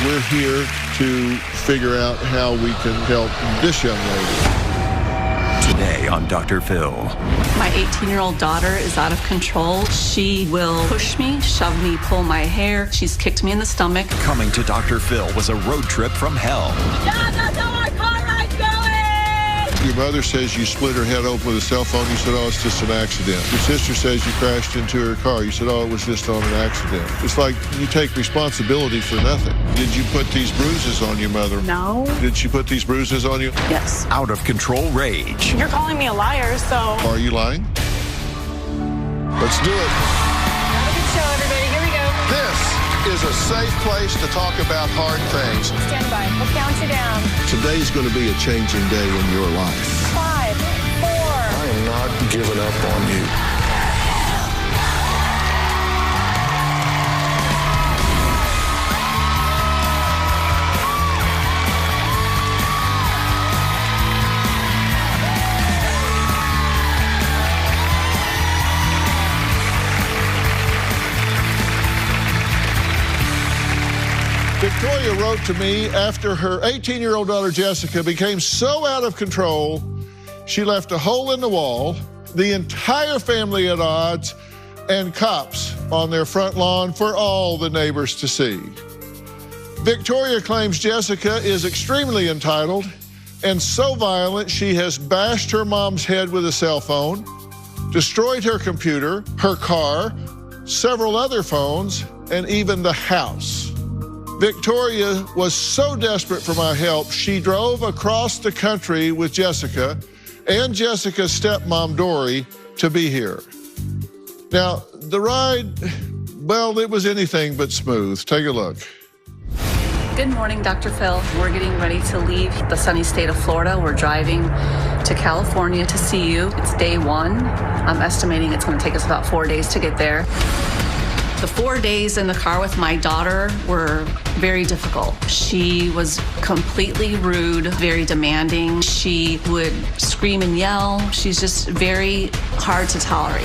We're here to figure out how we can help this young lady. Today on Dr. Phil. My 18-year-old daughter is out of control. She will push me, shove me, pull my hair. She's kicked me in the stomach. Coming to Dr. Phil was a road trip from hell. Dad, that's how our car ride's going! Your mother says you split her head open with a cell phone. You said, oh, it's just an accident. Your sister says you crashed into her car. You said, oh, it was just on an accident. It's like you take responsibility for nothing. Did you put these bruises on your mother? No. Did she put these bruises on you? Yes. Out of control rage. You're calling me a liar, so... Are you lying? Let's do it. Have a good show, everybody. Here we go. This is a safe place to talk about hard things. Stand by. We'll count you down. Today's going to be a changing day in your life. 5, 4... I am not giving up on you. Victoria wrote to me after her 18-year-old daughter, Jessica, became so out of control, she left a hole in the wall, the entire family at odds, and cops on their front lawn for all the neighbors to see. Victoria claims Jessica is extremely entitled and so violent she has bashed her mom's head with a cell phone, destroyed her computer, her car, several other phones, and even the house. Victoria was so desperate for my help, she drove across the country with Jessica and Jessica's stepmom, Dory, to be here. Now, the ride, well, it was anything but smooth. Take a look. Good morning, Dr. Phil. We're getting ready to leave the sunny state of Florida. We're driving to California to see you. It's day 1. I'm estimating it's going to take us about 4 days to get there. The 4 days in the car with my daughter were very difficult. She was completely rude, very demanding. She would scream and yell. She's just very hard to tolerate.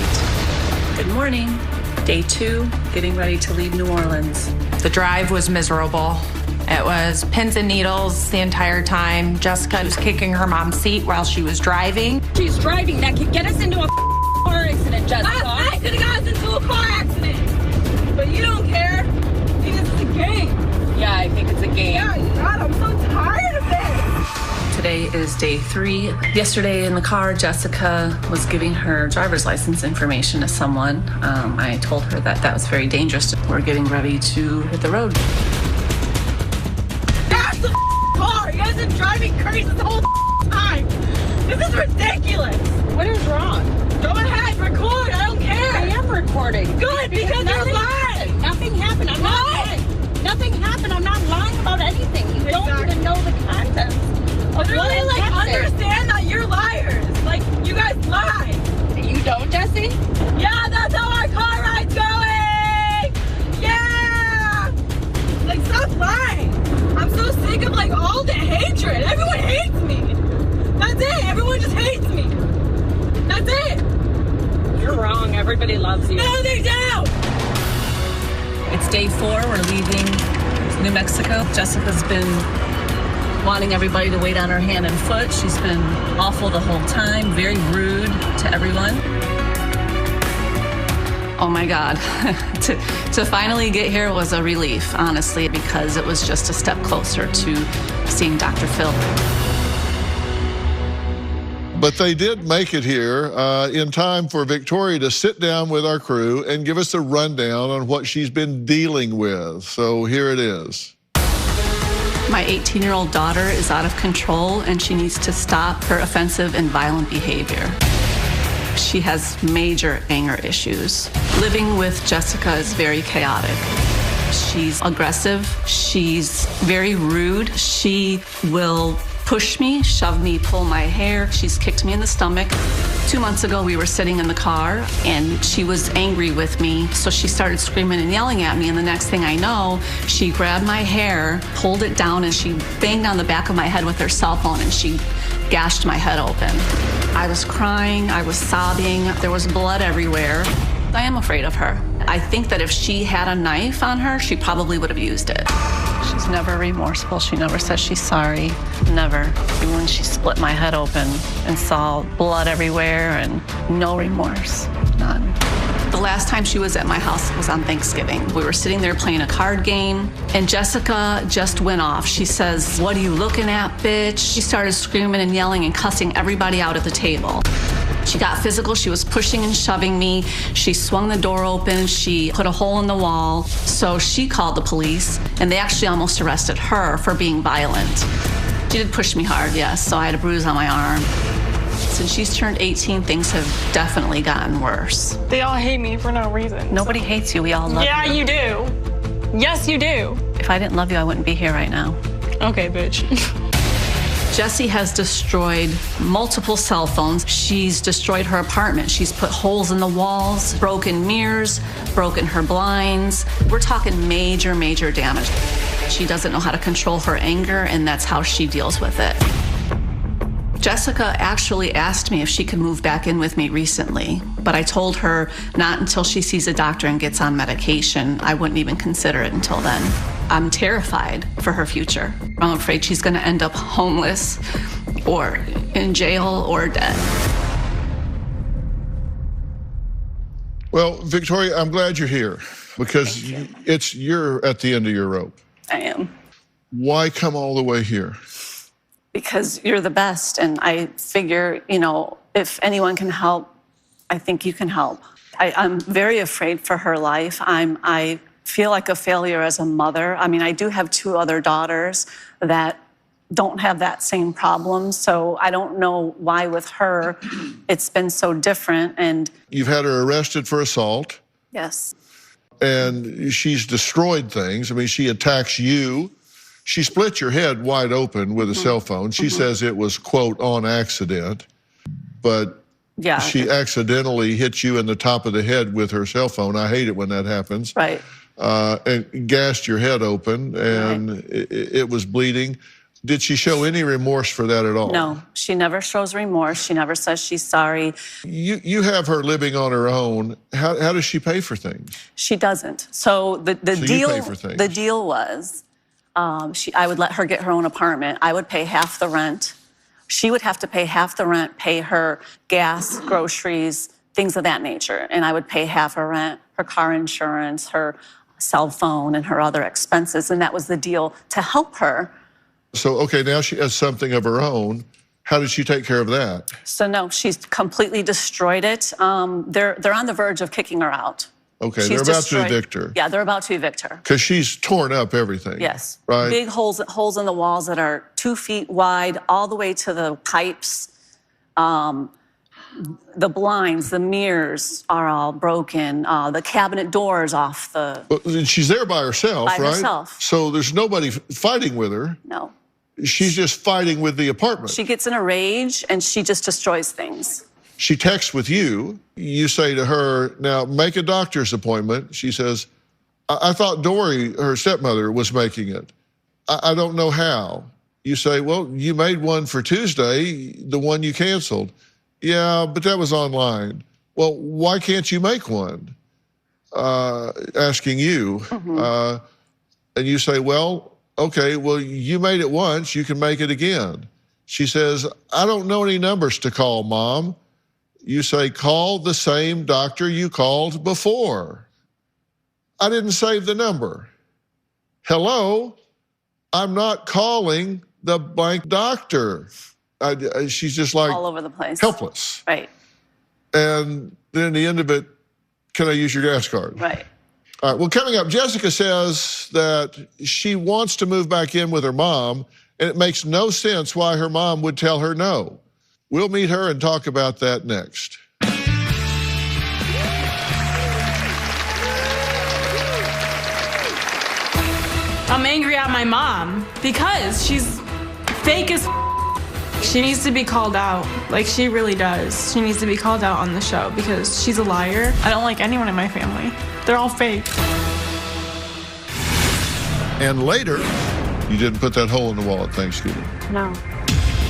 Good morning. Day 2, getting ready to leave New Orleans. The drive was miserable. It was pins and needles the entire time. Jessica was kicking her mom's seat while she was driving. She's driving. That could get us into a car accident, Jessica. I could have got us into a car accident. But you don't care. I think this is a game. Yeah, I think it's a game. Yeah, God, I'm so tired of this. Today is day 3. Yesterday in the car, Jessica was giving her driver's license information to someone. I told her that that was very dangerous. We're getting ready to hit the road. That's the car. You guys have been driving crazy the whole time. This is ridiculous. What is wrong? Go ahead, record. I don't care. I am recording. Good, because you're lying. Nothing happened. I'm not lying. Nothing happened. I'm not lying about anything. You don't even know the contents. Literally, like, understand that you're liars. Like, you guys lie. You don't, Jesse? Yeah, that's how our car ride's going. Yeah. Like, stop lying. I'm so sick of, like, all the hatred. Everyone hates me. That's it. Everyone just hates me. That's it. You're wrong. Everybody loves you. No, they don't. It's day 4. We're leaving New Mexico. Jessica's been wanting everybody to wait on her hand and foot. She's been awful the whole time, very rude to everyone. Oh my God, to finally get here was a relief, honestly, because it was just a step closer to seeing Dr. Phil. But they did make it here in time for Victoria to sit down with our crew and give us a rundown on what she's been dealing with. So here it is. My 18-year-old daughter is out of control and she needs to stop her offensive and violent behavior. She has major anger issues. Living with Jessica is very chaotic. She's aggressive. She's very rude. She will push me, shove me, pull my hair. She's kicked me in the stomach. 2 months ago, we were sitting in the car and she was angry with me. So she started screaming and yelling at me. And the next thing I know, she grabbed my hair, pulled it down, and she banged on the back of my head with her cell phone and she gashed my head open. I was crying, I was sobbing, there was blood everywhere. I am afraid of her. I think that if she had a knife on her, she probably would have used it. She's never remorseful. She never says she's sorry. Never. Even when she split my head open and saw blood everywhere and no remorse. None. The last time she was at my house was on Thanksgiving. We were sitting there playing a card game, and Jessica just went off. She says, "What are you looking at, bitch?" She started screaming and yelling and cussing everybody out at the table. She got physical. She was pushing and shoving me. She swung the door open. She put a hole in the wall. So she called the police, and they actually almost arrested her for being violent. She did push me hard, yes, so I had a bruise on my arm. Since she's turned 18, things have definitely gotten worse. They all hate me for no reason. Nobody hates you. We all love you. Yeah, you do. Yes, you do. If I didn't love you, I wouldn't be here right now. Okay, bitch. Jessie has destroyed multiple cell phones. She's destroyed her apartment. She's put holes in the walls, broken mirrors, broken her blinds. We're talking major, major damage. She doesn't know how to control her anger, and that's how she deals with it. Jessica actually asked me if she could move back in with me recently, but I told her not until she sees a doctor and gets on medication. I wouldn't even consider it until then. I'm terrified for her future. I'm afraid she's going to end up homeless or in jail or dead. Well, Victoria, I'm glad you're here because you're at the end of your rope. I am. Why come all the way here? Because you're the best, and I figure, you know, if anyone can help, I think you can help. I'm very afraid for her life. I feel like a failure as a mother. I mean, I do have 2 other daughters that don't have that same problem, so I don't know why with her it's been so different. And you've had her arrested for assault. Yes. And she's destroyed things. I mean, she attacks you. She split your head wide open with a cell phone. She says it was, quote, on accident, but yeah, she accidentally hit you in the top of the head with her cell phone. I hate it when that happens. Right. And gassed your head open, and right. it was bleeding. Did she show any remorse for that at all? No, she never shows remorse. She never says she's sorry. You have her living on her own. How does she pay for things? She doesn't. So the deal was, I would let her get her own apartment. I would pay half the rent. She would have to pay half the rent, pay her gas, groceries, things of that nature. And I would pay half her rent, her car insurance, her cell phone, and her other expenses. And that was the deal to help her. So, okay, now she has something of her own. How did she take care of that? So no, she's completely destroyed it. They're on the verge of kicking her out. Okay, they're about to evict her. Yeah, they're about to evict her. Because she's torn up everything. Yes. Right? Big holes in the walls that are 2 feet wide, all the way to the pipes. The blinds, the mirrors are all broken. The cabinet doors off the... Well, she's there by herself, right? By herself. So there's nobody fighting with her. No. She's just fighting with the apartment. She gets in a rage, and she just destroys things. She texts with you. You say to her, now make a doctor's appointment. She says, I thought Dory, her stepmother, was making it. I don't know how. You say, well, you made one for Tuesday, the one you canceled. Yeah, but that was online. Well, why can't you make one? Asking you. And you say, well, okay, well, you made it once, you can make it again. She says, I don't know any numbers to call, Mom. You say, call the same doctor you called before. I didn't save the number. Hello? I'm not calling the blank doctor. She's just like all over the place, helpless. Right. And then at the end of it, can I use your gas card? Right. All right, well, coming up, Jessica says that she wants to move back in with her mom, and it makes no sense why her mom would tell her no. We'll meet her and talk about that next. I'm angry at my mom because she's fake as She needs to be called out. Like, she really does. She needs to be called out on the show because she's a liar. I don't like anyone in my family. They're all fake. And later, you didn't put that hole in the wall at Thanksgiving. No.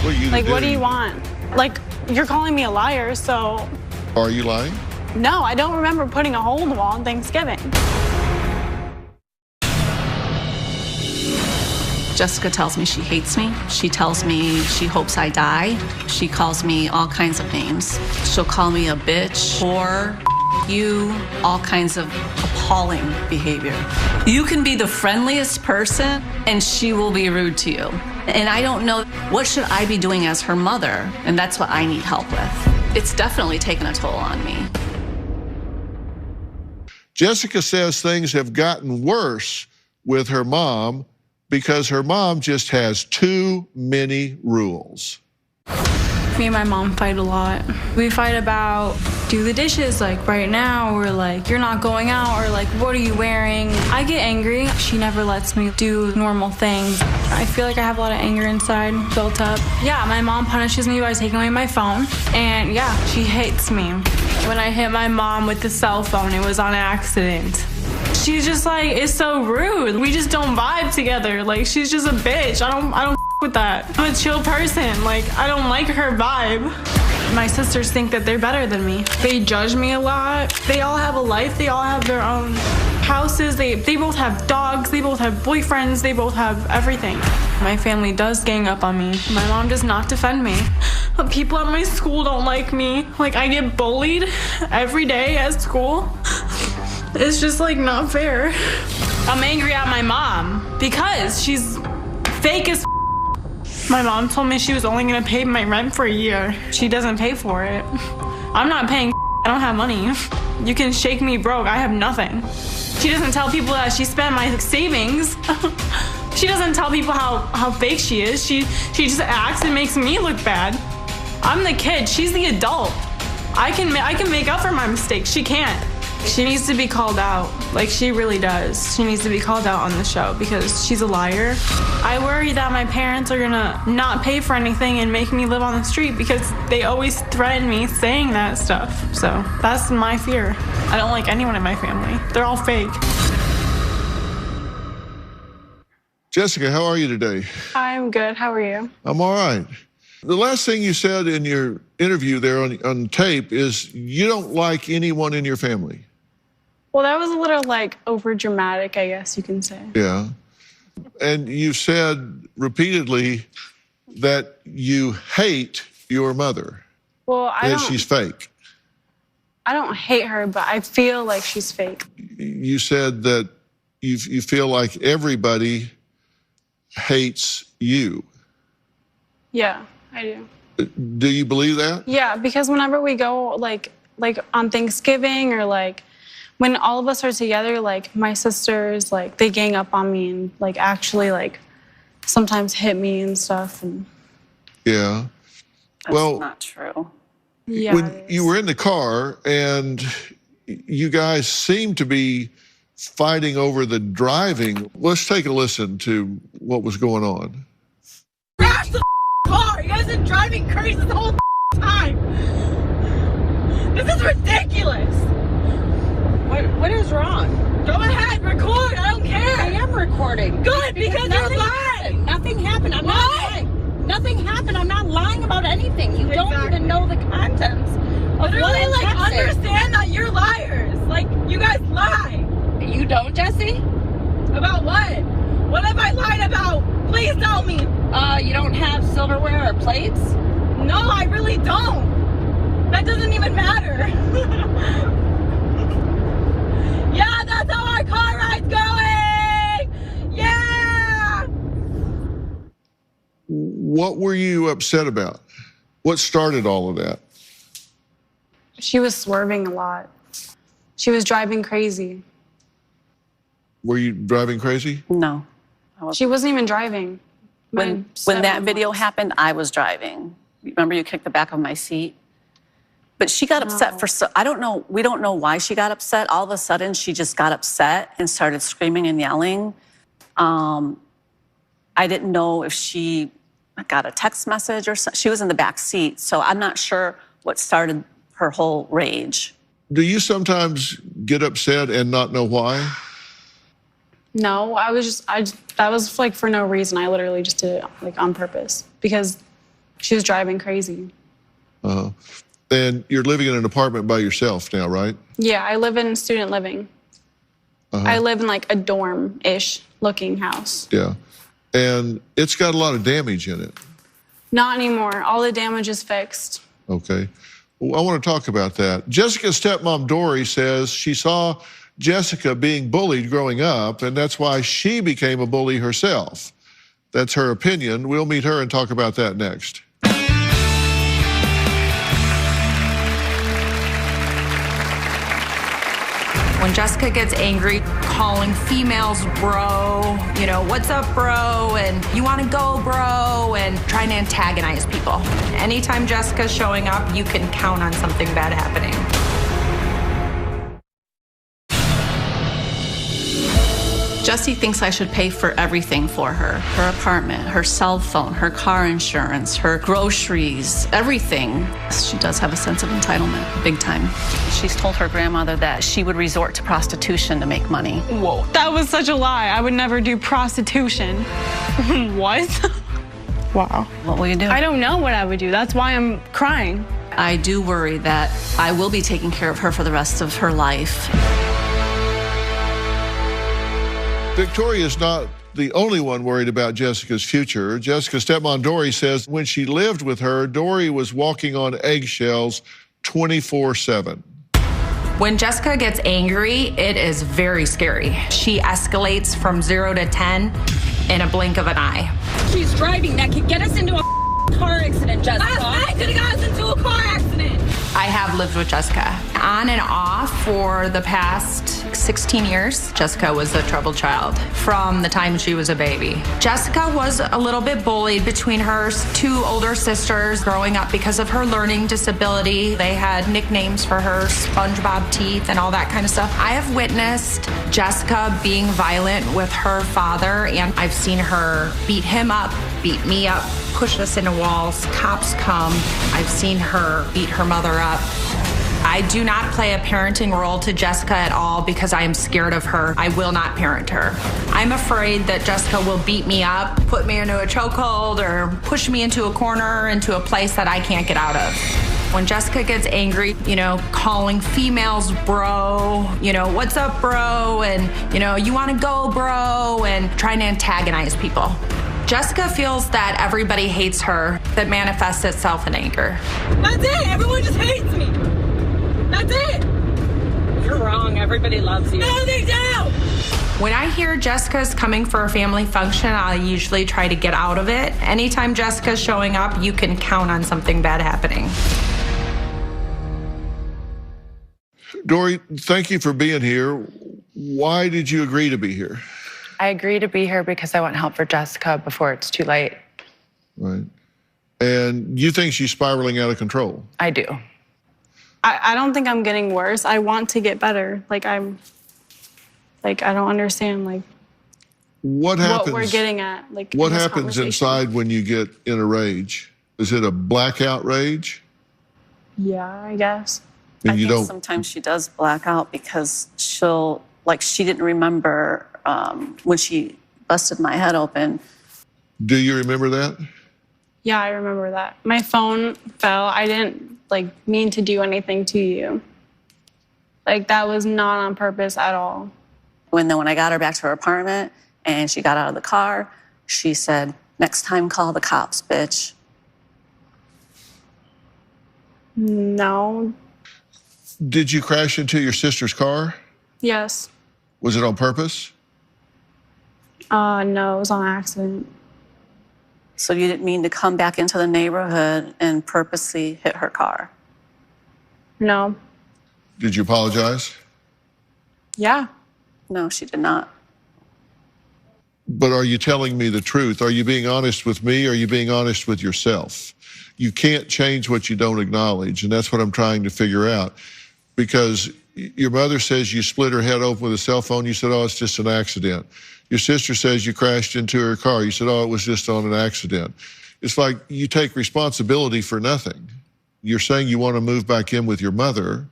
What are you like, what do you want? Like, you're calling me a liar, so... Are you lying? No, I don't remember putting a hole in the wall on Thanksgiving. Jessica tells me she hates me. She tells me she hopes I die. She calls me all kinds of names. She'll call me a bitch, whore, you, all kinds of appalling behavior. You can be the friendliest person and she will be rude to you. And I don't know, what should I be doing as her mother? And that's what I need help with. It's definitely taken a toll on me. Jessica says things have gotten worse with her mom because her mom just has too many rules. Me and my mom fight a lot. We fight about do the dishes like right now, or like you're not going out, or like what are you wearing? I get angry. She never lets me do normal things. I feel like I have a lot of anger inside built up. Yeah, my mom punishes me by taking away my phone, and yeah, she hates me. When I hit my mom with the cell phone, it was on accident. She's just like, it's so rude. We just don't vibe together. Like, she's just a bitch. I don't with that. I'm a chill person. Like, I don't like her vibe. My sisters think that they're better than me. They judge me a lot. They all have a life. They all have their own houses. They both have dogs. They both have boyfriends. They both have everything. My family does gang up on me. My mom does not defend me. But people at my school don't like me. Like, I get bullied every day at school. It's just like not fair. I'm angry at my mom because she's fake as. My mom told me she was only gonna pay my rent for a year. She doesn't pay for it. I'm not paying. I don't have money. You can shake me broke. I have nothing. She doesn't tell people that she spent my savings. She doesn't tell people how fake she is. She just acts and makes me look bad. I'm the kid. She's the adult. I can make up for my mistakes. She can't. She needs to be called out. Like, she really does. She needs to be called out on the show because she's a liar. I worry that my parents are gonna not pay for anything and make me live on the street because they always threaten me saying that stuff. So that's my fear. I don't like anyone in my family. They're all fake. Jessica, how are you today? I'm good. How are you? I'm all right. The last thing you said in your interview there on tape is you don't like anyone in your family. Well, that was a little like over dramatic, I guess you can say. Yeah. And you said repeatedly that you hate your mother. Well, she's fake. I don't hate her, but I feel like she's fake. You said that you feel like everybody hates you. Yeah, I do. Do you believe that? Yeah, because whenever we go like on Thanksgiving or like when all of us are together, like my sisters, like they gang up on me and like actually like sometimes hit me and stuff. And yeah. That's not true. Yeah. When you were in the car and you guys seemed to be fighting over the driving, let's take a listen to what was going on. Crash the car! You guys have been driving crazy the whole time! This is ridiculous! What is wrong? Go ahead, record, I don't care! I am recording. Good, because you're lying! Nothing happened. I'm not lying. Nothing happened. I'm not lying about anything. You don't even know the contents of what Literally, I'm like, texting. understand that you're liars! Like, you guys lie! You don't, Jesse? About what? What have I lied about? Please tell me! You don't have silverware or plates? No, I really don't! That doesn't even matter! Yeah, that's how our car ride's going! Yeah! What were you upset about? What started all of that? she was swerving a lot. She was driving crazy. Were you driving crazy? No. She wasn't even driving. When that video happened, I was driving. Remember you kicked the back of my seat? But she got upset for, I don't know, we don't know why she got upset. All of a sudden, she just got upset and started screaming and yelling. I didn't know if she got a text message or something. She was in the back seat, so I'm not sure what started her whole rage. Do you sometimes get upset and not know why? No, that was like for no reason. I literally just did it like on purpose because she was driving crazy. And you're living in an apartment by yourself now, right? Yeah, I live in student living. I live in like a dorm-ish looking house. Yeah. And it's got a lot of damage in it. Not anymore. All the damage is fixed. Okay. Well, I want to talk about that. Jessica's stepmom, Dory, says she saw Jessica being bullied growing up, and that's why she became a bully herself. That's her opinion. We'll meet her and talk about that next. When Jessica gets angry, calling females bro, you know, what's up, bro, and you want to go, bro, and trying to antagonize people. Anytime Jessica's showing up, you can count on something bad happening. Jessie thinks I should pay for everything for her. Her apartment, her cell phone, her car insurance, her groceries, everything. She does have a sense of entitlement, big time. She's told her grandmother that she would resort to prostitution to make money. Whoa. That was such a lie. I would never do prostitution. What? Wow. What will you do? I don't know what I would do. That's why I'm crying. I do worry that I will be taking care of her for the rest of her life. Victoria's not the only one worried about Jessica's future. Jessica's stepmom, Dory, says when she lived with her, Dory was walking on eggshells 24/7. When Jessica gets angry, it is very scary. She escalates from 0 to 10 in a blink of an eye. She's driving that could get us into a car accident, Jessica. Last night could have got us into a car accident. I have lived with Jessica on and off for the past 16 years. Jessica was a troubled child from the time she was a baby. Jessica was a little bit bullied between her two older sisters growing up because of her learning disability. They had nicknames for her, SpongeBob teeth and all that kind of stuff. I have witnessed Jessica being violent with her father, and I've seen her beat him up, beat me up, push us into walls, cops come. I've seen her beat her mother up. I do not play a parenting role to Jessica at all because I am scared of her. I will not parent her. I'm afraid that Jessica will beat me up, put me into a chokehold, or push me into a corner, into a place that I can't get out of. When Jessica gets angry, you know, calling females bro, you know, what's up, bro, and, you know, you want to go, bro, and trying to antagonize people. Jessica feels that everybody hates her. That manifests itself in anger. That's it. Everyone just hates me. That's it. You're wrong. Everybody loves you. No, they don't. When I hear Jessica's coming for a family function, I usually try to get out of it. Anytime Jessica's showing up, you can count on something bad happening. Dory, thank you for being here. Why did you agree to be here? I agree to be here because I want help for Jessica before it's too late. Right. And you think she's spiraling out of control? I do. I don't think I'm getting worse. I want to get better. I don't understand what happens, what we're getting at. What happens inside when you get in a rage? Is it a blackout rage? Yeah, I guess. And I you think don't. sometimes she does black out because she didn't remember when she busted my head open. Do you remember that? Yeah, I remember that. My phone fell. I didn't mean to do anything to you. That was not on purpose at all. When I got her back to her apartment and she got out of the car, she said, "Next time, call the cops, bitch." No. Did you crash into your sister's car? Yes. Was it on purpose? No, it was on accident. So you didn't mean to come back into the neighborhood and purposely hit her car? No. Did you apologize? Yeah. No, she did not. But are you telling me the truth? Are you being honest with me? Or are you being honest with yourself? You can't change what you don't acknowledge, and that's what I'm trying to figure out. Because your mother says you split her head open with a cell phone. You said, oh, it's just an accident. Your sister says you crashed into her car. You said, oh, it was just on an accident. It's like you take responsibility for nothing. You're saying you want to move back in with your mother.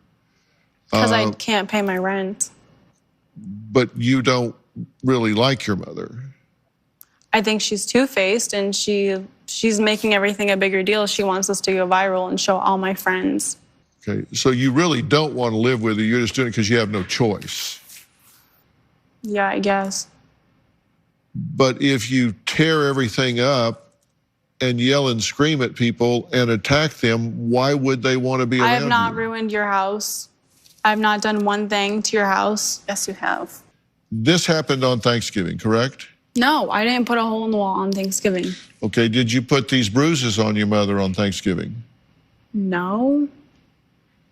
Because I can't pay my rent. But you don't really like your mother. I think she's two-faced, and she's making everything a bigger deal. She wants us to go viral and show all my friends. Okay, so you really don't want to live with her. You're just doing it because you have no choice. Yeah, I guess. But if you tear everything up and yell and scream at people and attack them, why would they want to be around you? I have not ruined your house. I have not done one thing to your house. Yes, you have. This happened on Thanksgiving, correct? No, I didn't put a hole in the wall on Thanksgiving. Okay, did you put these bruises on your mother on Thanksgiving? No.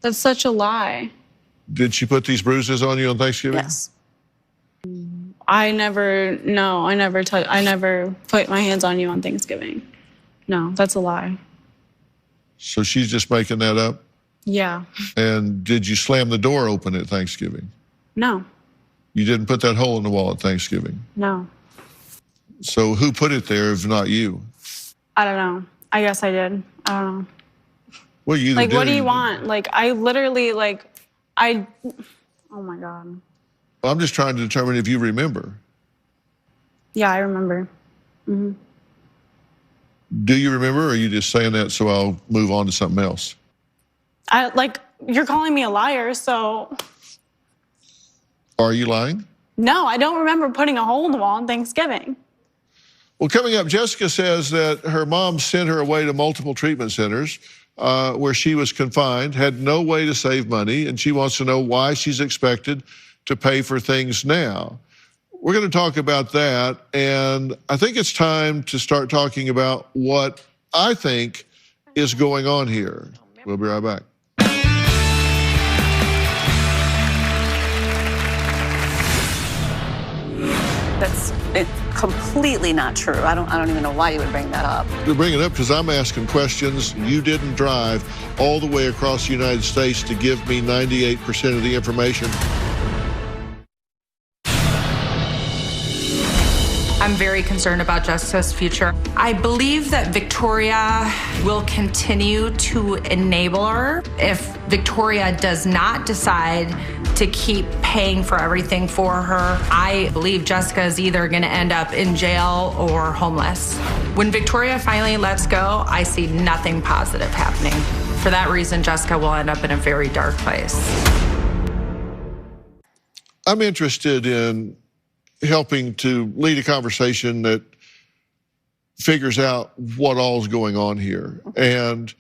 That's such a lie. Did she put these bruises on you on Thanksgiving? Yes. I never put my hands on you on Thanksgiving. No, that's a lie. So she's just making that up? Yeah. And did you slam the door open at Thanksgiving? No. You didn't put that hole in the wall at Thanksgiving? No. So who put it there if not you? I don't know. I guess I did. I don't know. Well, you like, did what do you want? Like, I literally, like, oh my God. I'm just trying to determine if you remember. Yeah, I remember. Mm-hmm. Do you remember, or are you just saying that so I'll move on to something else? You're calling me a liar, so. Are you lying? No, I don't remember putting a hole in the wall on Thanksgiving. Well, coming up, Jessica says that her mom sent her away to multiple treatment centers where she was confined, had no way to save money, and she wants to know why she's expected to pay for things now. We're going to talk about that, and I think it's time to start talking about what I think is going on here. We'll be right back. That's completely not true. I don't even know why you would bring that up. You're bringing it up because I'm asking questions. You didn't drive all the way across the United States to give me 98% of the information. I'm very concerned about Jessica's future. I believe that Victoria will continue to enable her. If Victoria does not decide to keep paying for everything for her, I believe Jessica is either gonna end up in jail or homeless. When Victoria finally lets go, I see nothing positive happening. For that reason, Jessica will end up in a very dark place. I'm interested in helping to lead a conversation that figures out what all's going on here. And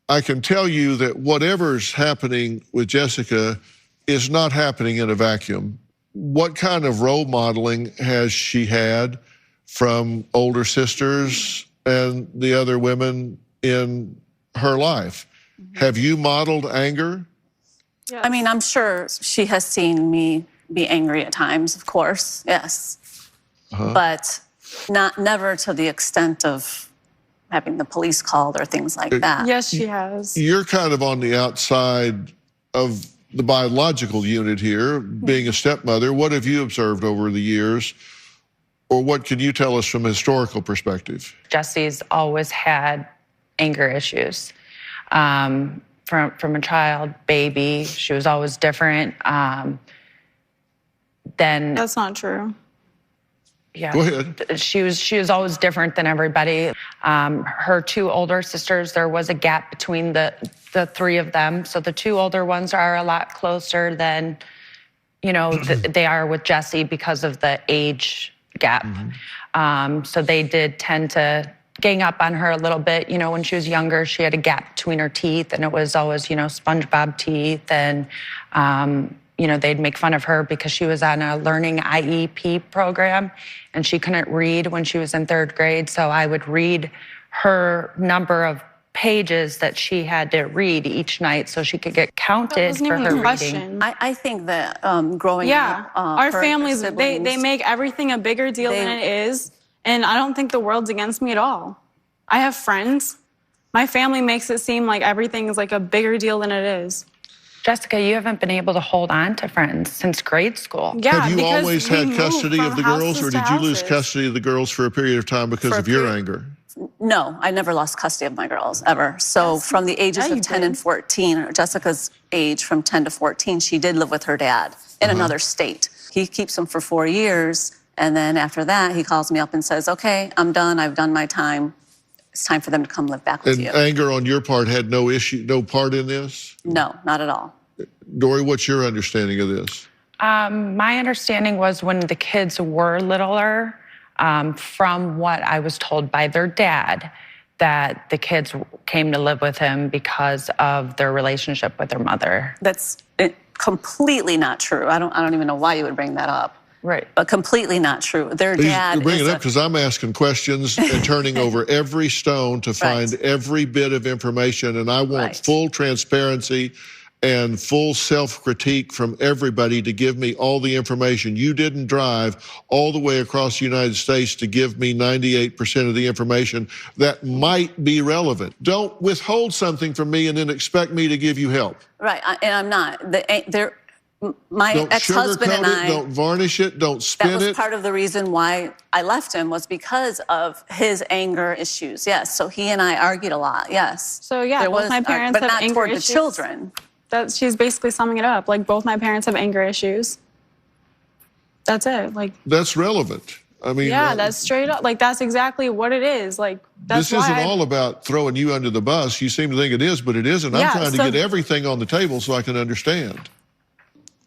I can tell you that whatever's happening with Jessica is not happening in a vacuum. What kind of role modeling has she had from older sisters and the other women in her life? Have you modeled anger? Yes. I mean, I'm sure she has seen me be angry at times, of course, yes. But never to the extent of having the police called or things like that. Yes, she has. You're kind of on the outside of the biological unit here, being a stepmother. What have you observed over the years? Or what can you tell us from a historical perspective? Jesse's always had anger issues. From a child, baby, she was always different. That's not true. Yeah. Go ahead. She was always different than everybody. Her two older sisters, there was a gap between the three of them. So the two older ones are a lot closer than, they are with Jesse because of the age gap. So they did tend to gang up on her a little bit. When she was younger, she had a gap between her teeth, and it was always, SpongeBob teeth. And, they'd make fun of her because she was on a learning IEP program, and she couldn't read when she was in 3rd grade. So I would read her number of pages that she had to read each night so she could get counted for her reading. I think that growing up, our families, they make everything a bigger deal than it is. And I don't think the world's against me at all. I have friends. My family makes it seem like everything is like a bigger deal than it is. Jessica, you haven't been able to hold on to friends since grade school. Yeah, have you always had custody of the girls, or did you lose houses. custody of the girls for a period of time because of your anger? No, I never lost custody of my girls, ever. So from the ages of 10 and 14, or Jessica's age from 10 to 14, she did live with her dad in another state. He keeps them for 4 years. And then after that, he calls me up and says, okay, I'm done. I've done my time. It's time for them to come live back with you. And anger on your part had no part in this? No, not at all. Dory, what's your understanding of this? My understanding was when the kids were littler, From what I was told by their dad, that the kids came to live with him because of their relationship with their mother. That's completely not true. I don't even know why you would bring that up. Right. But completely not true. Their dad. You bring it up because I'm asking questions and turning over every stone to find every bit of information, and I want full transparency and full self-critique from everybody to give me all the information. You didn't drive all the way across the United States to give me 98% of the information that might be relevant. Don't withhold something from me and then expect me to give you help. Right, and I'm not. My ex-husband and I. Don't varnish it, don't spin it. That was part of the reason why I left him, was because of his anger issues. Yes, so he and I argued a lot. Yes. So yeah, both my parents have anger toward issues. the children. She's basically summing it up. Like, both my parents have anger issues. That's it. Like, that's relevant. I mean, yeah, that's straight up. Like, that's exactly what it is. Like, that's this isn't all about throwing you under the bus. You seem to think it is, but it isn't. I'm trying to get everything on the table so I can understand.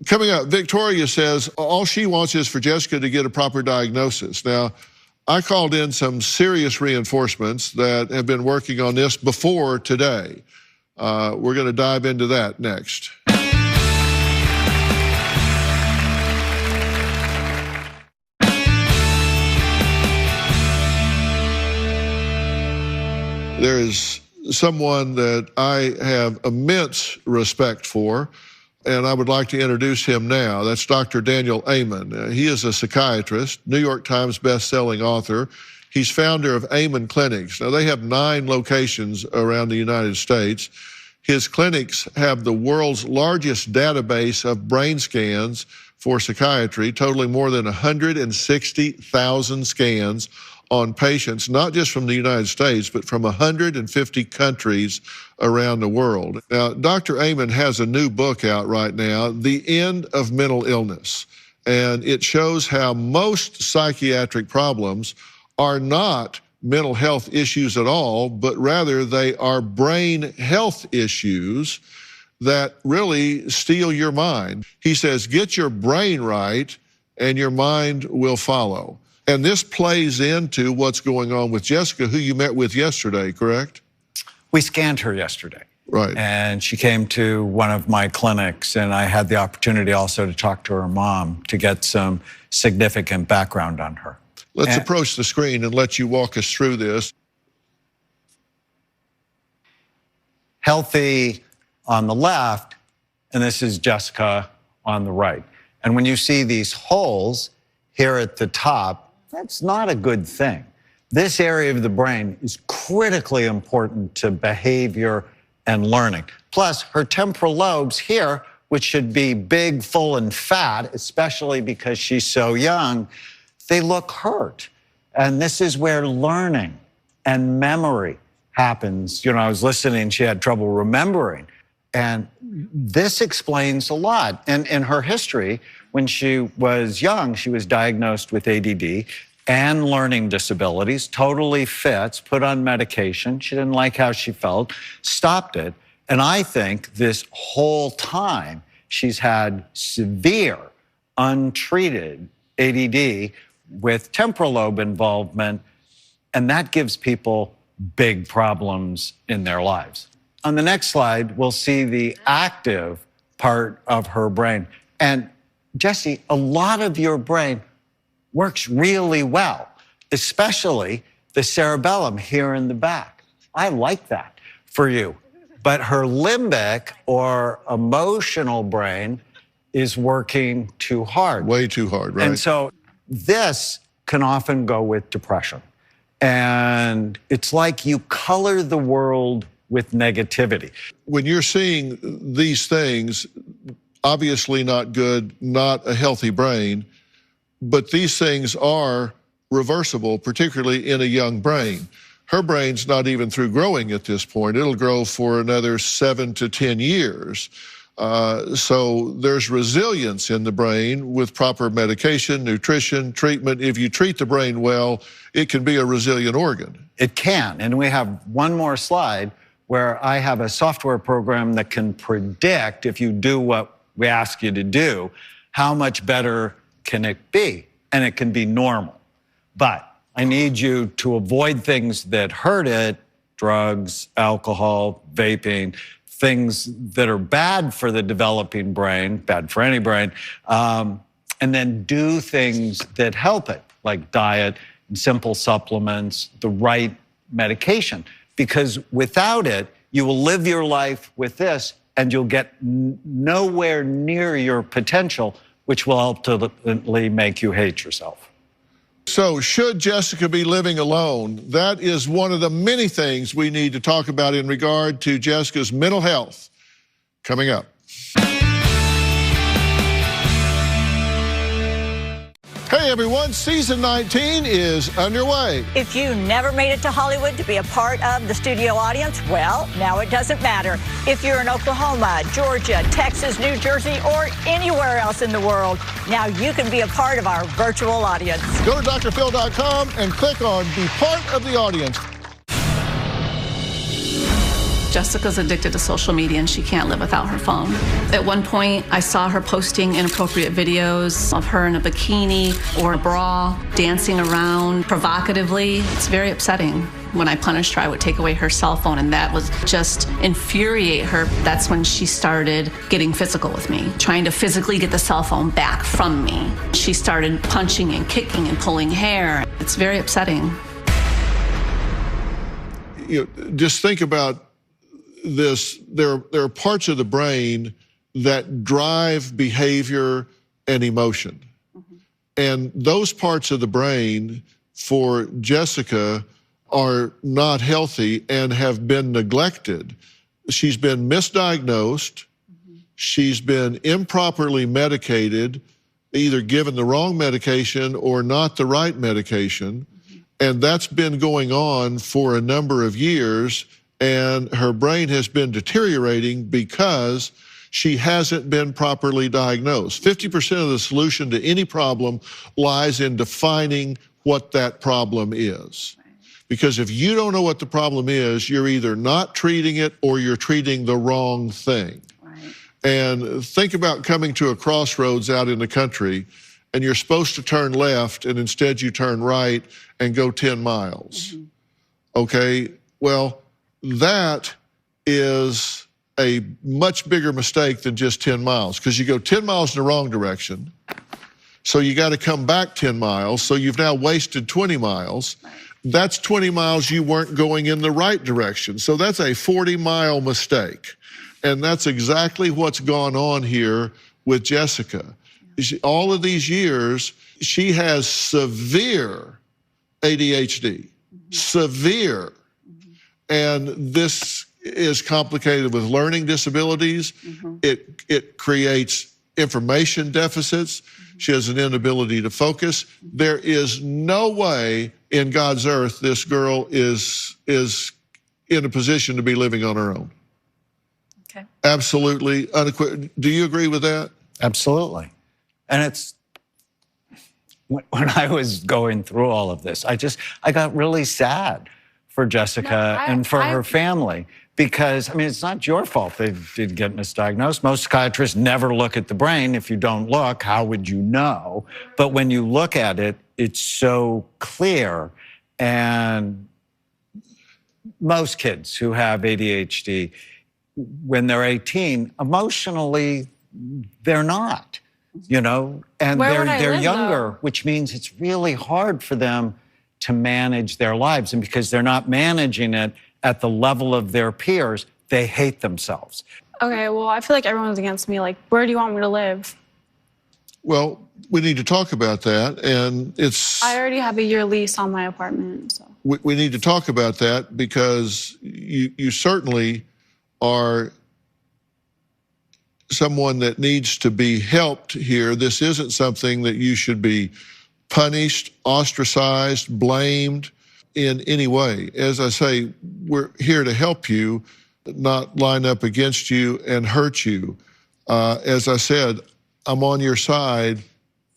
Coming up, Victoria says all she wants is for Jessica to get a proper diagnosis. Now, I called in some serious reinforcements that have been working on this before today. We're going to dive into that next. There is someone that I have immense respect for, and I would like to introduce him now. That's Dr. Daniel Amen. He is a psychiatrist, New York Times best-selling author. He's founder of Amen Clinics. Now, they have 9 locations around the United States. His clinics have the world's largest database of brain scans for psychiatry, totaling more than 160,000 scans on patients, not just from the United States, but from 150 countries around the world. Now, Dr. Amen has a new book out right now, The End of Mental Illness, and it shows how most psychiatric problems are not mental health issues at all, but rather they are brain health issues that really steal your mind. He says, get your brain right and your mind will follow. And this plays into what's going on with Jessica, who you met with yesterday, correct? We scanned her yesterday. Right. And she came to one of my clinics, and I had the opportunity also to talk to her mom to get some significant background on her. Let's approach the screen and let you walk us through this. Healthy on the left, and this is Jessica on the right. And when you see these holes here at the top, that's not a good thing. This area of the brain is critically important to behavior and learning. Plus, her temporal lobes here, which should be big, full, and fat, especially because she's so young, they look hurt. And this is where learning and memory happens. You know, I was listening, she had trouble remembering. And this explains a lot. And in her history, when she was young, she was diagnosed with ADD and learning disabilities, totally fits, put on medication. She didn't like how she felt, stopped it. And I think this whole time she's had severe, untreated ADD with temporal lobe involvement, and that gives people big problems in their lives. On the next slide, we'll see the active part of her brain. And Jesse, a lot of your brain works really well, especially the cerebellum here in the back. I like that for you. But her limbic or emotional brain is working too hard. Way too hard, right? And so this can often go with depression. And it's like you color the world with negativity. When you're seeing these things, obviously not good, not a healthy brain, but these things are reversible, particularly in a young brain. Her brain's not even through growing at this point. It'll grow for another 7 to 10 years. So there's resilience in the brain with proper medication, nutrition, treatment. If you treat the brain well, it can be a resilient organ. It can. And we have one more slide where I have a software program that can predict, if you do what we ask you to do, how much better can it be? And it can be normal. But I need you to avoid things that hurt it, drugs, alcohol, vaping, things that are bad for the developing brain, bad for any brain, and then do things that help it, like diet, simple supplements, the right medication. Because without it, you will live your life with this and you'll get nowhere near your potential, which will ultimately make you hate yourself. So should Jessica be living alone? That is one of the many things we need to talk about in regard to Jessica's mental health. Coming up. Hey everyone, season 19 is underway. If you never made it to Hollywood to be a part of the studio audience, well, now it doesn't matter. If you're in Oklahoma, Georgia, Texas, New Jersey, or anywhere else in the world, now you can be a part of our virtual audience. Go to drphil.com and click on Be Part of the Audience. Jessica's addicted to social media and she can't live without her phone. At one point, I saw her posting inappropriate videos of her in a bikini or a bra, dancing around provocatively. It's very upsetting. When I punished her, I would take away her cell phone, and that was just infuriate her. That's when she started getting physical with me, trying to physically get the cell phone back from me. She started punching and kicking and pulling hair. It's very upsetting. Just think about this. There are parts of the brain that drive behavior and emotion. And those parts of the brain for Jessica are not healthy and have been neglected. She's been misdiagnosed. She's been improperly medicated, either given the wrong medication or not the right medication. And that's been going on for a number of years. And her brain has been deteriorating because she hasn't been properly diagnosed. 50% of the solution to any problem lies in defining what that problem is. Because if you don't know what the problem is, you're either not treating it or you're treating the wrong thing. And think about coming to a crossroads out in the country and you're supposed to turn left and instead you turn right and go 10 miles. Okay, well, that is a much bigger mistake than just 10 miles because you go 10 miles in the wrong direction. So you got to come back 10 miles. So you've now wasted 20 miles. That's 20 miles you weren't going in the right direction. So that's a 40-mile mistake. And that's exactly what's gone on here with Jessica. All of these years, she has severe ADHD, severe. And this is complicated with learning disabilities. It creates information deficits. She has an inability to focus. There is no way in God's earth this girl is in a position to be living on her own. Okay. Absolutely unequivocal. Do you agree with that? Absolutely. And it's, when I was going through all of this, I got really sad for Jessica and for her family. Because, I mean, it's not your fault they did get misdiagnosed. Most psychiatrists never look at the brain. If you don't look, how would you know? But when you look at it, it's so clear. And most kids who have ADHD, when they're 18, emotionally, they're not, you know? And they're younger, which means it's really hard for them to manage their lives. And because they're not managing it at the level of their peers, they hate themselves. Okay, well, I feel like everyone's against me. Like, where do you want me to live? Well, we need to talk about that, and it's... I already have a year lease on my apartment, so... We need to talk about that because you certainly are someone that needs to be helped here. This isn't something that you should be punished, ostracized, blamed in any way. As I say, we're here to help you, not line up against you and hurt you. As I said, I'm on your side.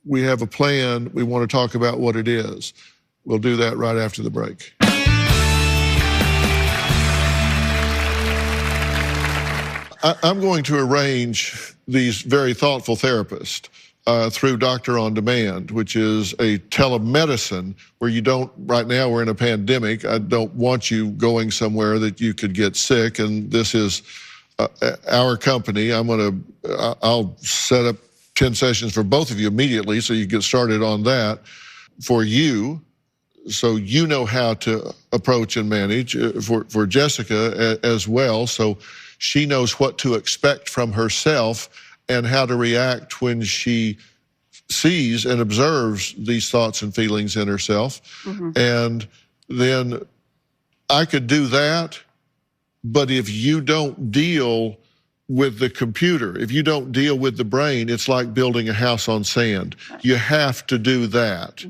We have a plan. We want to talk about what it is. We'll do that right after the break. I'm going to arrange these very thoughtful therapists through Doctor on Demand, which is a telemedicine where you don't, right now we're in a pandemic, I don't want you going somewhere that you could get sick, and this is our company. I'll set up 10 sessions for both of you immediately so you get started on that for you, so you know how to approach and manage, for Jessica as well, so she knows what to expect from herself and how to react when she sees and observes these thoughts and feelings in herself. And then I could do that, but if you don't deal with the computer, if you don't deal with the brain, it's like building a house on sand. You have to do that.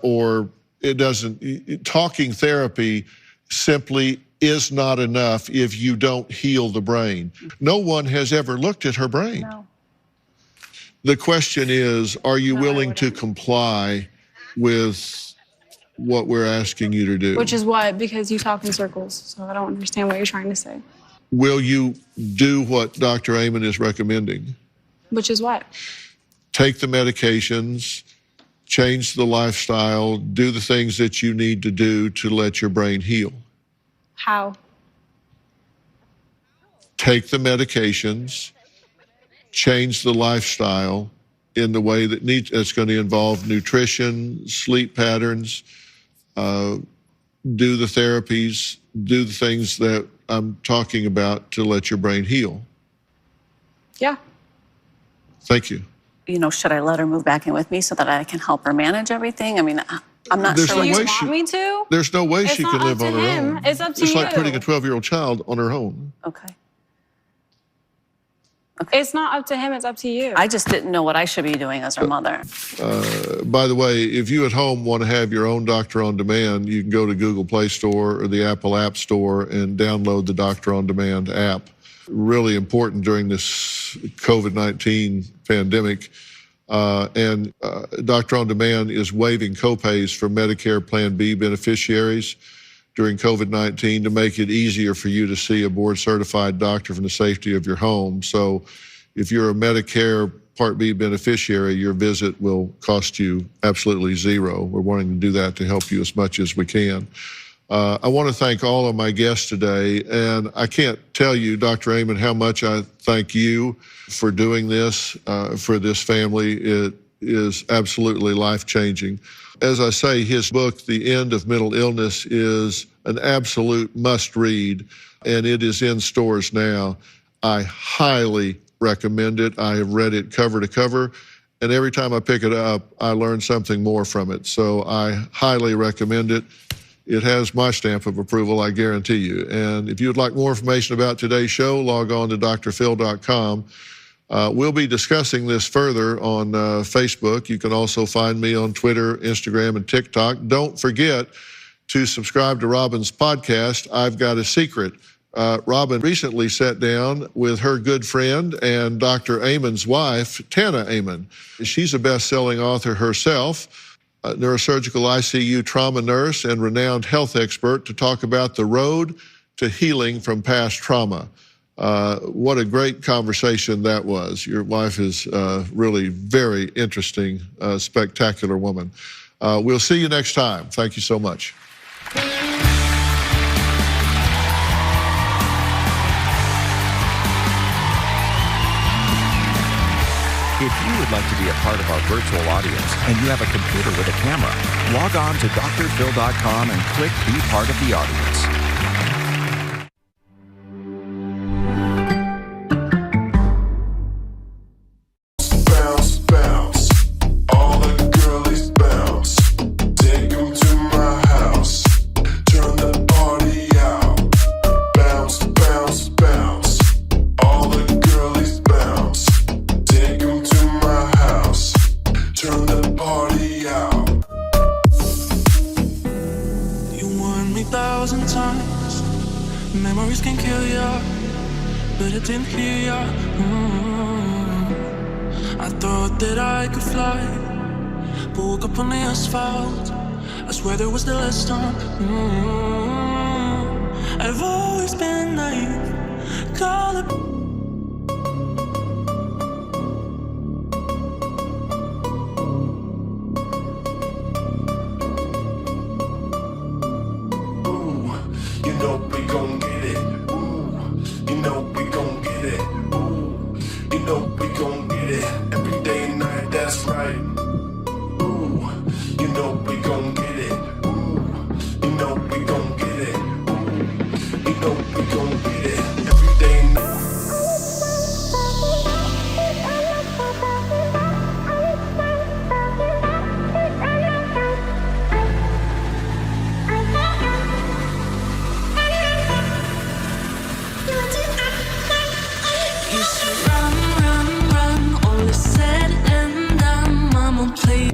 Or it doesn't, talking therapy simply is not enough if you don't heal the brain. No one has ever looked at her brain. No. The question is, are you willing to comply with what we're asking you to do? Which is what? Because you talk in circles, so I don't understand what you're trying to say. Will you do what Dr. Amen is recommending? Which is what? Take the medications, change the lifestyle, do the things that you need to do to let your brain heal. How? Take the medications, change the lifestyle in the way that it's going to involve nutrition, sleep patterns, do the therapies, do the things that I'm talking about to let your brain heal. Yeah. Thank you. You know, should I let her move back in with me so that I can help her manage everything? I mean, I'm not sure. Do you want me to? There's no way It's she not can up live to on her him. own. It's up to It's you. like putting a 12-year-old child on her own. Okay. It's not up to him, it's up to you. I just didn't know what I should be doing as her mother. By the way, if you at home want to have your own Doctor on Demand, you can go to Google Play Store or the Apple App Store and download the Doctor on Demand app. Really important during this COVID-19 pandemic. Doctor on Demand is waiving copays for Medicare Plan B beneficiaries during COVID-19 to make it easier for you to see a board-certified doctor from the safety of your home. So if you're a Medicare Part B beneficiary, your visit will cost you absolutely zero. We're wanting to do that to help you as much as we can. I want to thank all of my guests today, and I can't tell you, Dr. Amen, how much I thank you for doing this for this family. It is absolutely life-changing. As I say, his book, The End of Mental Illness, is an absolute must-read, and it is in stores now. I highly recommend it. I have read it cover to cover, and every time I pick it up, I learn something more from it. So I highly recommend it. It has my stamp of approval, I guarantee you. And if you'd like more information about today's show, log on to drphil.com. We'll be discussing this further on Facebook. You can also find me on Twitter, Instagram, and TikTok. Don't forget to subscribe to Robin's podcast, I've Got a Secret. Robin recently sat down with her good friend and Dr. Amen's wife, Tana Amen. She's a best-selling author herself, a neurosurgical ICU trauma nurse and renowned health expert, to talk about the road to healing from past trauma. What a great conversation that was. Your wife is really very interesting, spectacular woman. We'll see you next time. Thank you so much. If you would like to be a part of our virtual audience and you have a computer with a camera, log on to drphil.com and click Be Part of the Audience. Memories can kill ya, but it didn't hear ya. I thought that I could fly, but woke up on the asphalt. I swear there was the last time. I've always been naive, call it. know we gon' get it. Ooh, you know we gon' get it. Ooh, you know we gon' get it. Every day and night, that's right. Ooh, you know we gon' get it. Ooh, you know we gon' get it. Ooh, you know we gon' get it. Every day and night. Run, run, run, all is said and done, mama, please.